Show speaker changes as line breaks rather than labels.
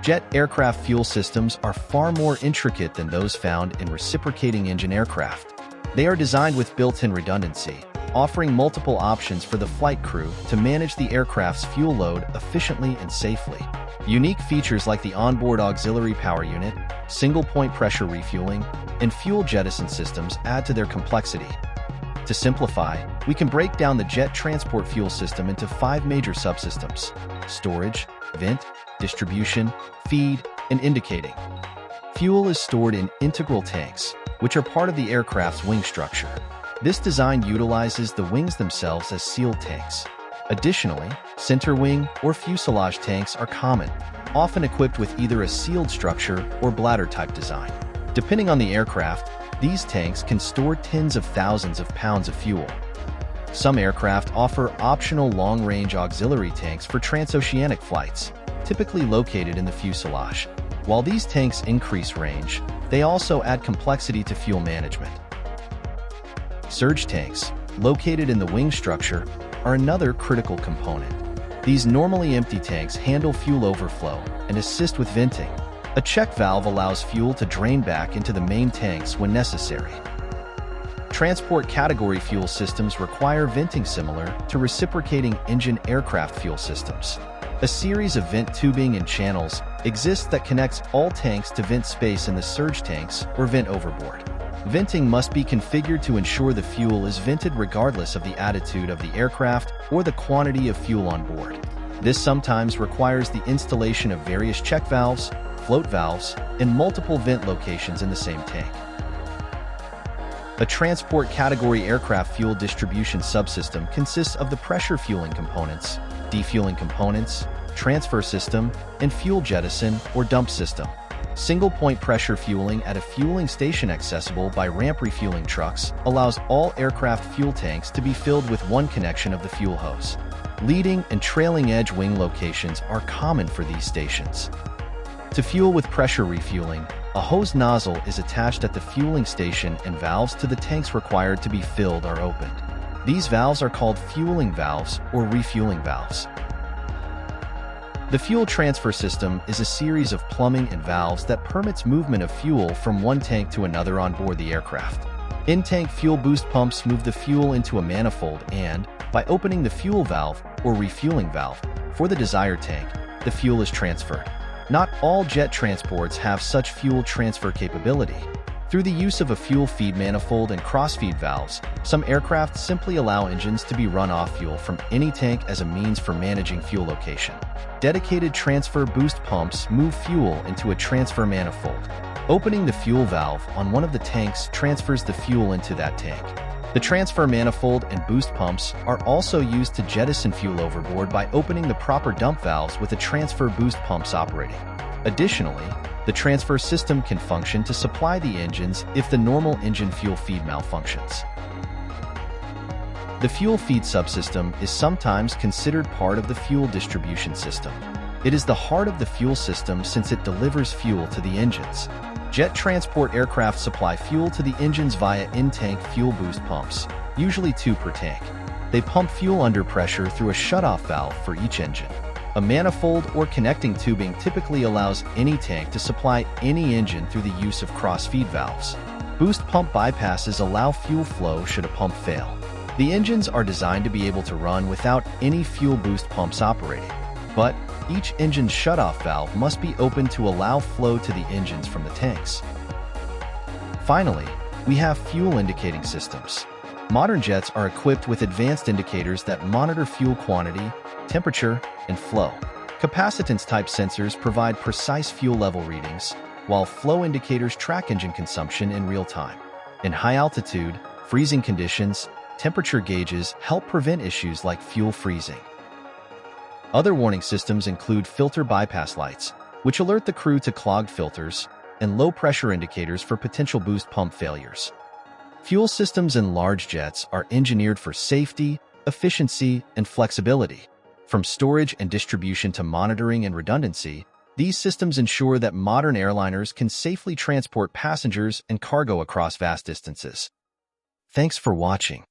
Jet aircraft fuel systems are far more intricate than those found in reciprocating engine aircraft. They are designed with built-in redundancy, offering multiple options for the flight crew to manage the aircraft's fuel load efficiently and safely. Unique features like the onboard auxiliary power unit, single-point pressure refueling, and fuel jettison systems add to their complexity. To simplify, we can break down the jet transport fuel system into 5 major subsystems: storage, vent, distribution, feed, and indicating. Fuel is stored in integral tanks, which are part of the aircraft's wing structure. This design utilizes the wings themselves as sealed tanks. Additionally, center wing or fuselage tanks are common, often equipped with either a sealed structure or bladder-type design. Depending on the aircraft, these tanks can store tens of thousands of pounds of fuel. Some aircraft offer optional long-range auxiliary tanks for transoceanic flights, typically located in the fuselage. While these tanks increase range, they also add complexity to fuel management. Surge tanks, located in the wing structure, are another critical component. These normally empty tanks handle fuel overflow and assist with venting. A check valve allows fuel to drain back into the main tanks when necessary. Transport category fuel systems require venting similar to reciprocating engine aircraft fuel systems. A series of vent tubing and channels exists that connects all tanks to vent space in the surge tanks or vent overboard. Venting must be configured to ensure the fuel is vented regardless of the attitude of the aircraft or the quantity of fuel on board. This sometimes requires the installation of various check valves, float valves, and multiple vent locations in the same tank. A transport category aircraft fuel distribution subsystem consists of the pressure fueling components, defueling components, transfer system, and fuel jettison or dump system. Single-point pressure fueling at a fueling station accessible by ramp refueling trucks allows all aircraft fuel tanks to be filled with one connection of the fuel hose. Leading and trailing edge wing locations are common for these stations. To fuel with pressure refueling, a hose nozzle is attached at the fueling station and valves to the tanks required to be filled are opened. These valves are called fueling valves or refueling valves. The fuel transfer system is a series of plumbing and valves that permits movement of fuel from one tank to another on board the aircraft. In-tank fuel boost pumps move the fuel into a manifold and, by opening the fuel valve or refueling valve for the desired tank, the fuel is transferred. Not all jet transports have such fuel transfer capability. Through the use of a fuel feed manifold and crossfeed valves, some aircraft simply allow engines to be run off fuel from any tank as a means for managing fuel location. Dedicated transfer boost pumps move fuel into a transfer manifold. Opening the fuel valve on one of the tanks transfers the fuel into that tank. The transfer manifold and boost pumps are also used to jettison fuel overboard by opening the proper dump valves with the transfer boost pumps operating. Additionally, the transfer system can function to supply the engines if the normal engine fuel feed malfunctions. The fuel feed subsystem is sometimes considered part of the fuel distribution system. It is the heart of the fuel system since it delivers fuel to the engines. Jet transport aircraft supply fuel to the engines via in-tank fuel boost pumps, usually 2 per tank. They pump fuel under pressure through a shutoff valve for each engine. A manifold or connecting tubing typically allows any tank to supply any engine through the use of cross-feed valves. Boost pump bypasses allow fuel flow should a pump fail. The engines are designed to be able to run without any fuel boost pumps operating, but each engine's shutoff valve must be open to allow flow to the engines from the tanks. Finally, we have fuel indicating systems. Modern jets are equipped with advanced indicators that monitor fuel quantity, temperature, and flow. Capacitance-type sensors provide precise fuel level readings, while flow indicators track engine consumption in real time. In high altitude, freezing conditions, temperature gauges help prevent issues like fuel freezing. Other warning systems include filter bypass lights, which alert the crew to clogged filters, and low-pressure indicators for potential boost pump failures. Fuel systems in large jets are engineered for safety, efficiency, and flexibility. From storage and distribution to monitoring and redundancy, these systems ensure that modern airliners can safely transport passengers and cargo across vast distances. Thanks for watching.